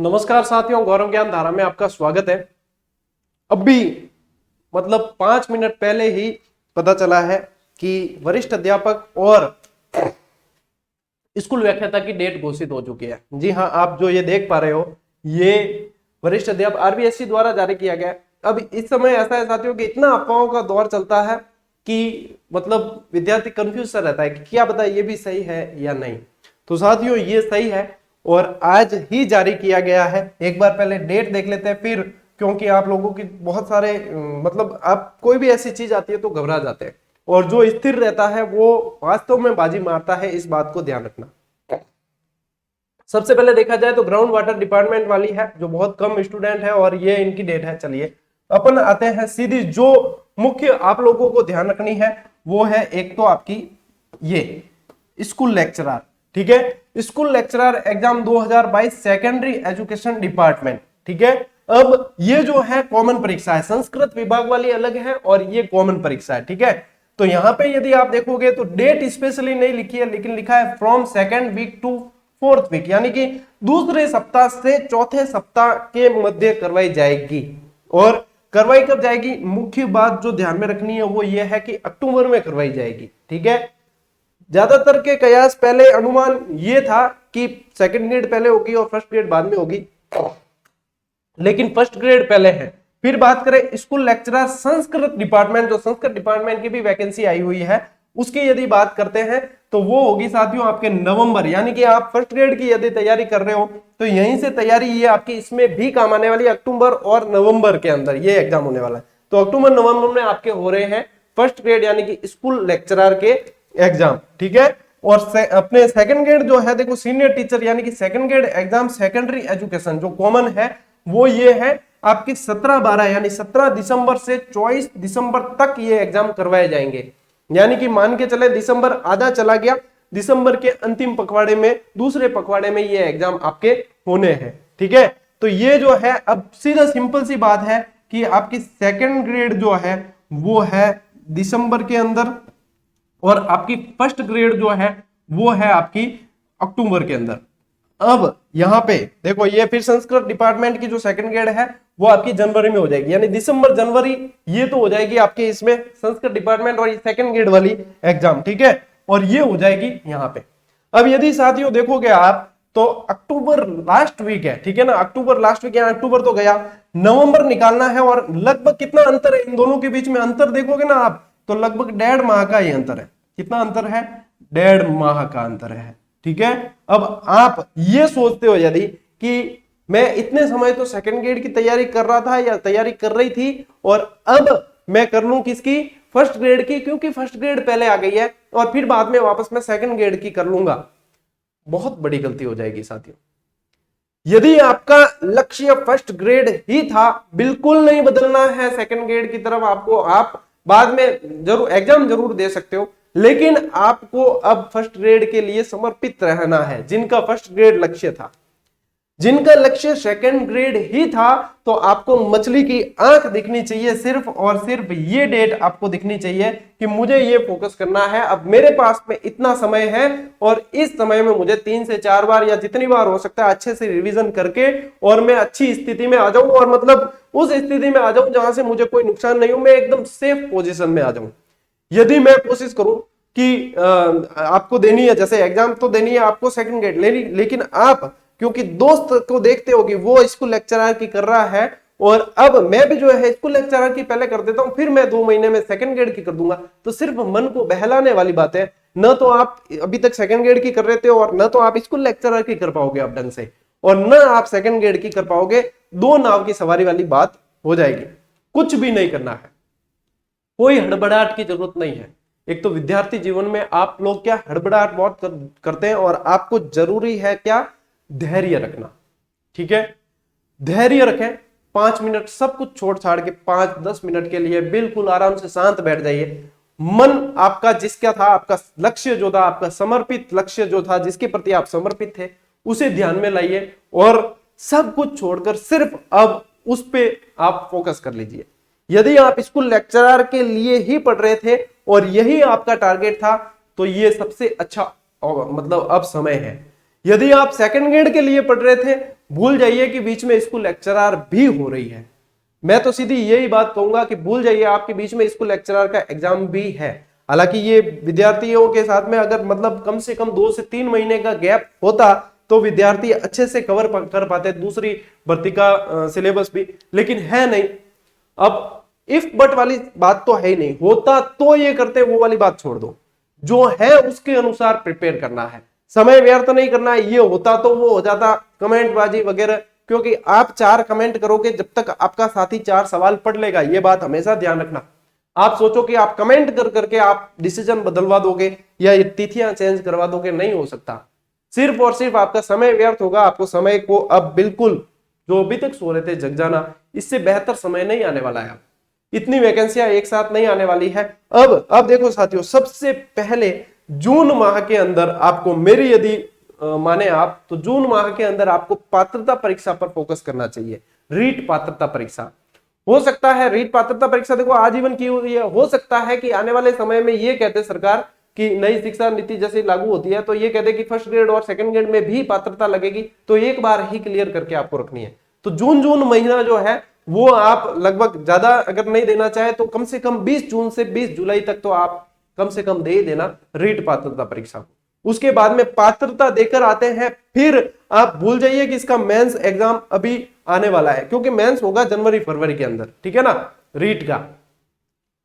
नमस्कार साथियों, गौरव ज्ञान धारा में आपका स्वागत है। अभी मतलब 5 मिनट पहले ही पता चला है कि वरिष्ठ अध्यापक और स्कूल व्याख्याता की डेट घोषित हो चुकी है। जी हाँ, आप जो ये देख पा रहे हो, ये वरिष्ठ अध्यापक आरबीएसई द्वारा जारी किया गया। अब इस समय ऐसा है साथियों कि इतना अफवाहों का दौर चलता है कि मतलब विद्यार्थी कंफ्यूज सा रहता है कि क्या पता ये भी सही है या नहीं। तो साथियों, ये सही है और आज ही जारी किया गया है। एक बार पहले डेट देख लेते हैं, फिर क्योंकि आप लोगों की बहुत सारे मतलब आप कोई भी ऐसी चीज आती है तो घबरा जाते हैं, और जो स्थिर रहता है वो वास्तव में बाजी मारता है, इस बात को ध्यान रखना। सबसे पहले देखा जाए तो ग्राउंड वाटर डिपार्टमेंट वाली है, जो बहुत कम स्टूडेंट है और ये इनकी डेट है। चलिए अपन आते हैं सीधी, जो मुख्य आप लोगों को ध्यान रखनी है वो है एक तो आपकी ये स्कूल लेक्चरर, ठीक है, school lecturer exam 2022 secondary education department, ठीक है। अब ये जो है कॉमन परीक्षा है, संस्कृत विभाग वाली अलग है और ये कॉमन परीक्षा है, ठीक है। तो यहाँ पे यदि आप देखोगे तो डेट स्पेशली नहीं लिखी है, लेकिन लिखा है from second week to fourth week, यानी कि दूसरे सप्ताह से चौथे सप्ताह के मध्य करवाई जाएगी। और करवाई कब जाएगी, मुख्य बात जो ध्यान में रखनी है वो ये है कि अक्टूबर में करवाई जाएगी, ठीक है। ज्यादातर के कयास पहले अनुमान ये था कि सेकंड ग्रेड पहले होगी और फर्स्ट ग्रेड बाद में होगी, लेकिन फर्स्ट ग्रेड पहले है। फिर बात करें स्कूल लेक्चरर संस्कृत डिपार्टमेंट, जो संस्कृत डिपार्टमेंट की भी वैकेंसी आई हुई है, उसकी यदि बात करते हैं तो वो होगी साथियों आपके नवंबर, यानी कि आप फर्स्ट ग्रेड की यदि तैयारी कर रहे हो तो यहीं से तैयारी ये आपकी इसमें भी काम आने वाली, अक्टूबर और नवंबर के अंदर ये एग्जाम होने वाला है। तो अक्टूबर नवंबर में आपके हो रहे हैं फर्स्ट ग्रेड यानी कि स्कूल लेक्चरर के एग्जाम, ठीक है। और अपने सेकंड ग्रेड जो है, देखो सीनियर टीचर यानी कि second grade exam secondary education जो कॉमन है वो ये है आपकी 17-12 यानी 17 दिसंबर से 24 दिसंबर तक ये एग्जाम करवाए जाएंगे। यानी कि मान के चले दिसंबर आधा चला गया, दिसंबर के अंतिम पखवाड़े में, दूसरे पखवाड़े में ये एग्जाम आपके होने हैं, ठीक है। तो ये जो है अब सीधा सिंपल सी बात है कि आपकी सेकंड ग्रेड जो है वो है दिसंबर के अंदर, और आपकी फर्स्ट ग्रेड जो है वो है आपकी अक्टूबर के अंदर। अब यहां पे देखो, ये फिर संस्कृत डिपार्टमेंट की जो सेकंड ग्रेड है वो आपकी जनवरी में हो जाएगी, यानी दिसंबर जनवरी ये तो हो जाएगी आपके इसमें संस्कृत डिपार्टमेंट और ये सेकंड ग्रेड वाली एग्जाम, ठीक है। और ये हो जाएगी यहां पे। अब यदि साथियों देखोगे आप तो अक्टूबर लास्ट वीक है, ठीक है ना, अक्टूबर लास्ट वीक, यानी अक्टूबर तो गया, नवंबर निकालना है। और लगभग कितना अंतर है इन दोनों के बीच में, अंतर देखोगे ना आप तो लगभग 1.5 माह का ही अंतर है। कितना अंतर है, 1.5 माह का अंतर है, ठीक है। अब आप ये सोचते हो यदि कि मैं इतने समय तो सेकंड ग्रेड की तैयारी कर रहा था या तैयारी कर रही थी और अब मैं कर लूं किसकी, फर्स्ट ग्रेड की, क्योंकि फर्स्ट ग्रेड पहले आ गई है और फिर बाद में वापस मैं सेकंड ग्रेड की कर लूंगा, बहुत बड़ी गलती हो जाएगी साथियों। यदि आपका लक्ष्य फर्स्ट ग्रेड ही था, बिल्कुल नहीं बदलना है सेकंड ग्रेड की तरफ आपको, आप बाद में जरूर एग्जाम जरूर दे सकते हो, लेकिन आपको अब फर्स्ट ग्रेड के लिए समर्पित रहना है। जिनका फर्स्ट ग्रेड लक्ष्य था, जिनका लक्ष्य सेकंड ग्रेड ही था, तो आपको मछली की आंख दिखनी चाहिए, सिर्फ और सिर्फ ये डेट आपको दिखनी चाहिए कि मुझे ये फोकस करना है। अब मेरे पास में इतना समय है और इस समय में मुझे 3 से 4 बार या जितनी बार हो सकता है अच्छे से रिवीजन करके और मैं अच्छी स्थिति में आ जाऊं, और मतलब उस स्थिति में आ जाऊं जहां से मुझे कोई नुकसान नहीं हो, मैं एकदम सेफ पोजिशन में आ जाऊं। यदि मैं कोशिश करूं कि आपको देनी है, जैसे एग्जाम तो देनी है आपको सेकंड ग्रेड, लेकिन आप क्योंकि दोस्त को देखते हो कि वो स्कूल लेक्चरर की कर रहा है और अब मैं भी जो है स्कूल लेक्चरर की पहले कर देता हूं, फिर मैं 2 महीने में सेकंड ग्रेड की कर दूंगा, तो सिर्फ मन को बहलाने वाली बात है। न तो आप अभी तक सेकंड ग्रेड की कर रहे थे और न तो आप स्कूल लेक्चरर की कर पाओगे अब ढंग से, और न आप सेकंड ग्रेड की कर पाओगे। 2 नाव की सवारी वाली बात हो जाएगी। कुछ भी नहीं करना है, कोई हड़बड़ाहट की जरूरत नहीं है। एक तो विद्यार्थी जीवन में आप लोग क्या हड़बड़ाहट बहुत करते हैं, और आपको जरूरी है क्या, धैर्य रखना, ठीक है। धैर्य रखें, 5 मिनट सब कुछ छोड़ छाड़ के 5-10 मिनट के लिए बिल्कुल आराम से शांत बैठ जाइए। मन आपका जिसका था, आपका लक्ष्य जो था, आपका समर्पित लक्ष्य जो था, जिसके प्रति आप समर्पित थे, उसे ध्यान में लाइए और सब कुछ छोड़कर सिर्फ अब उस पे आप फोकस कर लीजिए। यदि आप स्कूल लेक्चरर के लिए ही पढ़ रहे थे और यही आपका टारगेट था, तो ये सबसे अच्छा मतलब अब समय है। यदि आप सेकंड ग्रेड के लिए पढ़ रहे थे, भूल जाइए कि बीच में स्कूल लेक्चरर भी हो रही है। मैं तो सीधी यही बात कहूंगा कि भूल जाइए आपके बीच में स्कूल लेक्चरर का एग्जाम भी है। हालांकि ये विद्यार्थियों के साथ में अगर मतलब कम से कम 2 से 3 महीने का गैप होता तो विद्यार्थी अच्छे से कवर कर पाते दूसरी भर्ती का सिलेबस भी, लेकिन है नहीं। अब इफ बट वाली बात तो है ही नहीं, होता तो ये करते, वो वाली बात छोड़ दो, जो है उसके अनुसार प्रिपेयर करना है, समय व्यर्थ नहीं करना है। ये होता तो वो हो जाता कमेंट बाजी वगैरह, क्योंकि आप 4 कमेंट करोगे जब तक आपका साथी 4 सवाल पढ़ लेगा, ये बात हमेशा ध्यान रखना। आप सोचो कि आप कमेंट कर करके आप डिसीजन बदलवा दोगे या ये तिथियां चेंज करवा दोगे, नहीं हो सकता। सिर्फ और सिर्फ आपका समय व्यर्थ होगा। आपको समय को अब बिल्कुल, जो अभी तक सो रहे थे जग जाना, इससे बेहतर समय नहीं आने वाला है। इतनी वैकेंसियां एक साथ नहीं आने वाली है। अब देखो साथियों, सबसे पहले जून माह के अंदर आपको, मेरी यदि माने आप, तो जून माह के अंदर आपको पात्रता परीक्षा पर फोकस करना चाहिए। रीट पात्रता परीक्षा, हो सकता है रीट पात्रता परीक्षा देखो आजीवन की हुई है, हो सकता है कि आने वाले समय में ये कहते सरकार कि नई शिक्षा नीति जैसे लागू होती है तो ये कहते कि फर्स्ट ग्रेड और सेकंड ग्रेड में भी पात्रता लगेगी, तो एक बार ही क्लियर करके आपको रखनी है। तो जून महीना जो है वो आप लगभग, ज्यादा अगर नहीं देना चाहे तो कम से कम 20 जून से 20 जुलाई तक तो आप कम से कम दे ही देना रीट पात्रता परीक्षा को। उसके बाद में पात्रता देकर आते हैं, फिर आप भूल जाइए कि इसका मेंस एग्जाम अभी आने वाला है, क्योंकि मेंस होगा जनवरी फरवरी के अंदर, ठीक है ना। रीट का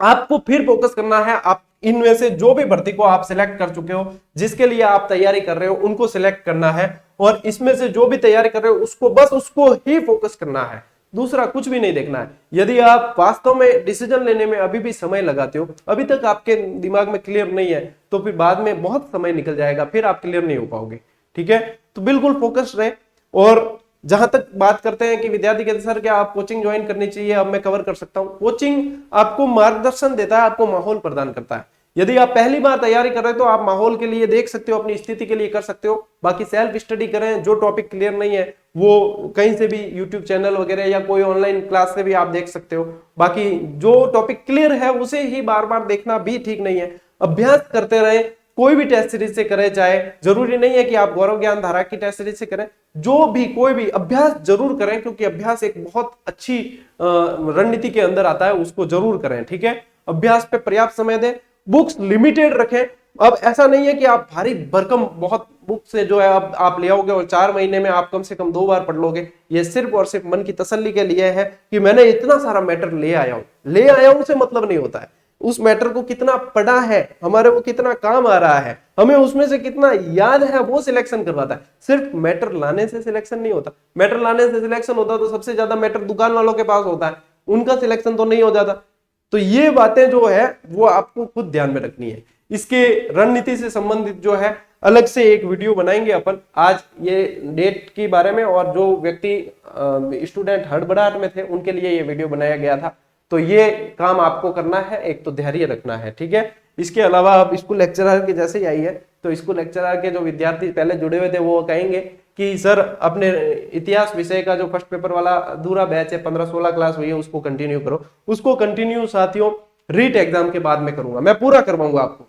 आपको फिर फोकस करना है, आप इनमें से जो भी भर्ती को आप सिलेक्ट कर चुके हो, जिसके लिए आप तैयारी कर रहे हो, उनको सिलेक्ट करना है, और इसमें से जो भी तैयारी कर रहे हो उसको, बस उसको ही फोकस करना है, दूसरा कुछ भी नहीं देखना है। यदि आप वास्तव में डिसीजन लेने में अभी भी समय लगाते हो, अभी तक आपके दिमाग में क्लियर नहीं है, तो फिर बाद में बहुत समय निकल जाएगा, फिर आप क्लियर नहीं हो पाओगे, ठीक है। तो बिल्कुल फोकस रहे। और जहां तक बात करते हैं कि विद्यार्थी कहते सर क्या आप कोचिंग ज्वाइन करनी चाहिए, अब मैं कवर कर सकता हूं, कोचिंग आपको मार्गदर्शन देता है, आपको माहौल प्रदान करता है। यदि आप पहली बार तैयारी कर रहे हो तो आप माहौल के लिए देख सकते हो, अपनी स्थिति के लिए कर सकते हो। बाकी सेल्फ स्टडी करें, जो टॉपिक क्लियर नहीं है वो कहीं से भी यूट्यूब चैनल वगैरह या कोई ऑनलाइन क्लास से भी आप देख सकते हो। बाकी जो टॉपिक क्लियर है उसे ही बार बार देखना भी ठीक नहीं है। अभ्यास करते रहे, कोई भी टेस्ट सीरीज से करें, चाहे जरूरी नहीं है कि आप गौरव ज्ञान धारा की टेस्ट सीरीज से करें, जो भी कोई भी अभ्यास जरूर करें, क्योंकि अभ्यास एक बहुत अच्छी रणनीति के अंदर आता है, उसको जरूर करें, ठीक है। अभ्यास पे पर्याप्त समय दें, बुक्स लिमिटेड रखें। अब ऐसा नहीं है कि आप भारी भरकम बहुत बुक से जो है अब आप ले आओगे और 4 महीने में आप कम से कम 2 बार पढ़ लोगे। ये सिर्फ और सिर्फ मन की तसल्ली के लिए है कि मैंने इतना सारा मैटर ले आया हूं से मतलब नहीं होता है। उस मैटर को कितना पढ़ा है, हमारे वो कितना काम आ रहा है, हमें उसमें से कितना याद है, वो सिलेक्शन करवाता है। सिर्फ मैटर लाने से सिलेक्शन नहीं होता। मैटर लाने से सिलेक्शन होता तो सबसे ज्यादा मैटर दुकान वालों के पास होता है, उनका सिलेक्शन तो नहीं हो जाता। तो ये बातें जो है वो आपको खुद ध्यान में रखनी है। इसके रणनीति से संबंधित जो है अलग से एक वीडियो बनाएंगे अपन आज ये डेट के बारे में, और जो व्यक्ति स्टूडेंट हड़बड़ाहट में थे उनके लिए ये वीडियो बनाया गया था। तो ये काम आपको करना है, एक तो धैर्य रखना है, ठीक है। इसके अलावा अब स्कूल लेक्चरर के जैसे ही आई है तो स्कूल लेक्चरर के जो विद्यार्थी पहले जुड़े हुए थे वो कहेंगे कि सर अपने इतिहास विषय का जो फर्स्ट पेपर वाला अधूरा बैच है 15-16 क्लास हुई है उसको कंटिन्यू करो। उसको कंटिन्यू साथियों रीट एग्जाम के बाद में करूंगा, मैं पूरा करवाऊंगा आपको।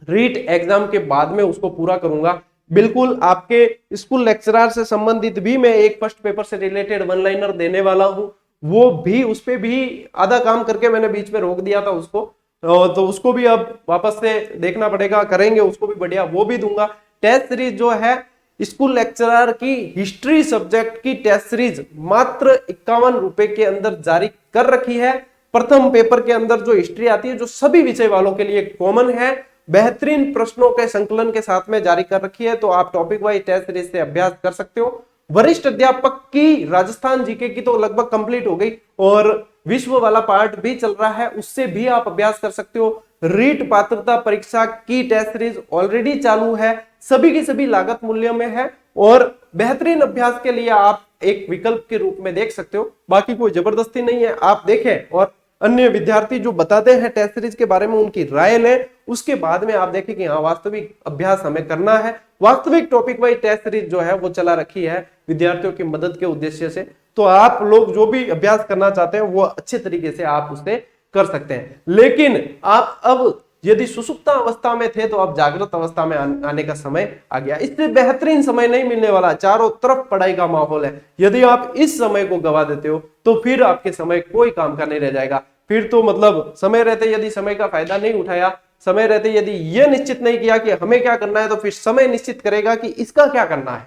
रीट एग्जाम के बाद में उसको पूरा करूंगा। बिल्कुल आपके स्कूल लेक्चरर से संबंधित भी मैं एक फर्स्ट पेपर से रिलेटेड वन लाइनर देने वाला हूं, वो भी उस पे भी आधा काम करके मैंने बीच में रोक दिया था उसको, तो उसको भी अब वापस से देखना पड़ेगा, करेंगे उसको भी बढ़िया, वो भी दूंगा। टेस्ट सीरीज जो है स्कूल लेक्चरर की हिस्ट्री सब्जेक्ट की टेस्ट सीरीज मात्र 51 रुपए के अंदर जारी कर रखी है। प्रथम पेपर के अंदर जो हिस्ट्री आती है जो सभी विषय वालों के लिए कॉमन है, बेहतरीन प्रश्नों के संकलन के साथ में जारी कर रखी है। तो आप टॉपिक वाइज टेस्ट सीरीज से अभ्यास कर सकते हो। वरिष्ठ अध्यापक की राजस्थान जीके की तो लगभग कंप्लीट हो गई और विश्व वाला पार्ट भी चल रहा है, उससे भी आप अभ्यास कर सकते हो। रीट पात्रता परीक्षा की टेस्ट सीरीज ऑलरेडी चालू है, सभी की सभी लागत मूल्य में है और बेहतरीन अभ्यास के लिए आप एक विकल्प के रूप में देख सकते हो। बाकी कोई जबरदस्ती नहीं है, आप देखें और अन्य विद्यार्थी जो बताते हैं टेस्ट सीरीज के बारे में उनकी राय लें, उसके बाद में आप देखें कि हाँ वास्तविक अभ्यास हमें करना है। वास्तविक टॉपिक वाइज टेस्ट सीरीज जो है वो चला रखी है विद्यार्थियों की मदद के उद्देश्य से। तो आप लोग जो भी अभ्यास करना चाहते हैं वो अच्छे तरीके से आप उससे कर सकते हैं। लेकिन आप अब यदि सुसुप्त अवस्था में थे तो अब जागृत अवस्था में आने का समय आ गया। इससे बेहतरीन समय नहीं मिलने वाला, चारों तरफ पढ़ाई का माहौल है। यदि आप इस समय को गवा देते हो तो फिर आपके समय कोई काम का नहीं रह जाएगा। फिर तो मतलब समय रहते यदि समय का फायदा नहीं उठाया, समय रहते यदि यह निश्चित नहीं किया कि हमें क्या करना है, तो फिर समय निश्चित करेगा कि इसका क्या करना है।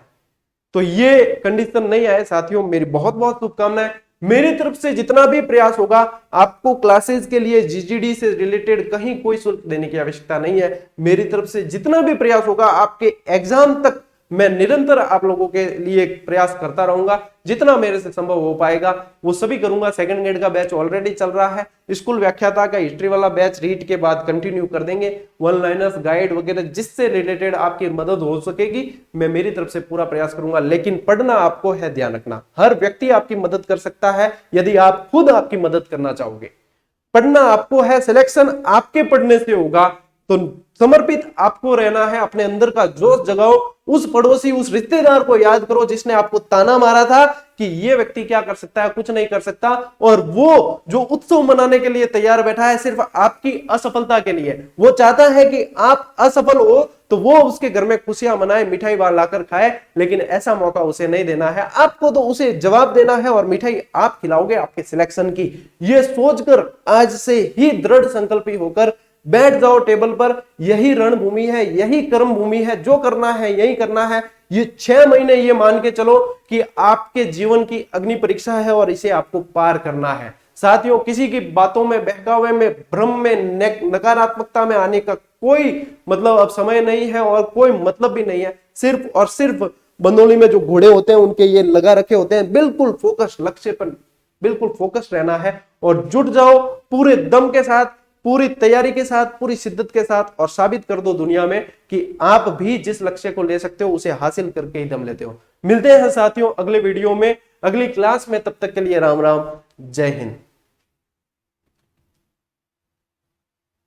तो ये कंडीशन नहीं आए साथियों। मेरी बहुत बहुत शुभकामनाएं। मेरी तरफ से जितना भी प्रयास होगा, आपको क्लासेस के लिए जीजीडी से रिलेटेड कहीं कोई शुल्क देने की आवश्यकता नहीं है। मेरी तरफ से जितना भी प्रयास होगा, आपके एग्जाम तक मैं निरंतर आप लोगों के लिए प्रयास करता रहूंगा। जितना मेरे से संभव हो पाएगा वो सभी करूंगा। सेकंड ग्रेड का बैच ऑलरेडी चल रहा है। स्कूल व्याख्याता का हिस्ट्री वाला बैच रीट के बाद कंटिन्यू कर देंगे। वन लाइनर्स गाइड वगैरह जिससे रिलेटेड आपकी मदद हो सकेगी, मैं मेरी तरफ से पूरा प्रयास करूंगा। लेकिन पढ़ना आपको है, ध्यान रखना। हर व्यक्ति आपकी मदद कर सकता है यदि आप खुद आपकी मदद करना चाहोगे। पढ़ना आपको है, सिलेक्शन आपके पढ़ने से होगा। तो समर्पित आपको रहना है। अपने अंदर का जोश जगाओ। उस पड़ोसी, उस रिश्तेदार को याद करो जिसने आपको ताना मारा था कि ये व्यक्ति क्या कर सकता है, कुछ नहीं कर सकता, और वो जो उत्सव मनाने के लिए तैयार बैठा है सिर्फ आपकी असफलता के लिए। वो चाहता है कि आप असफल हो तो वो उसके घर में खुशियां मनाए, मिठाई लाकर खाए, लेकिन ऐसा मौका उसे नहीं देना है। आपको तो उसे जवाब देना है और मिठाई आप खिलाओगे आपके सिलेक्शन की। ये सोचकर आज से ही दृढ़ संकल्पी होकर बैठ जाओ टेबल पर। यही रणभूमि है, यही कर्म भूमि है। जो करना है यही करना है। ये 6 महीने ये मान के चलो कि आपके जीवन की अग्नि परीक्षा है और इसे आपको पार करना है। साथियों, किसी की बातों में, बहकावे में, भ्रम में, नकारात्मकता में आने का कोई मतलब अब समय नहीं है और कोई मतलब भी नहीं है। सिर्फ और सिर्फ बंदोली में जो घोड़े होते हैं उनके ये लगा रखे होते हैं। बिल्कुल फोकस, लक्ष्य पर बिल्कुल फोकस रहना है और जुट जाओ पूरे दम के साथ, पूरी तैयारी के साथ, पूरी शिद्दत के साथ, और साबित कर दो दुनिया में कि आप भी जिस लक्ष्य को ले सकते हो उसे हासिल करके ही दम लेते हो। मिलते हैं साथियों अगले वीडियो में, अगली क्लास में। तब तक के लिए राम राम, जय हिंद।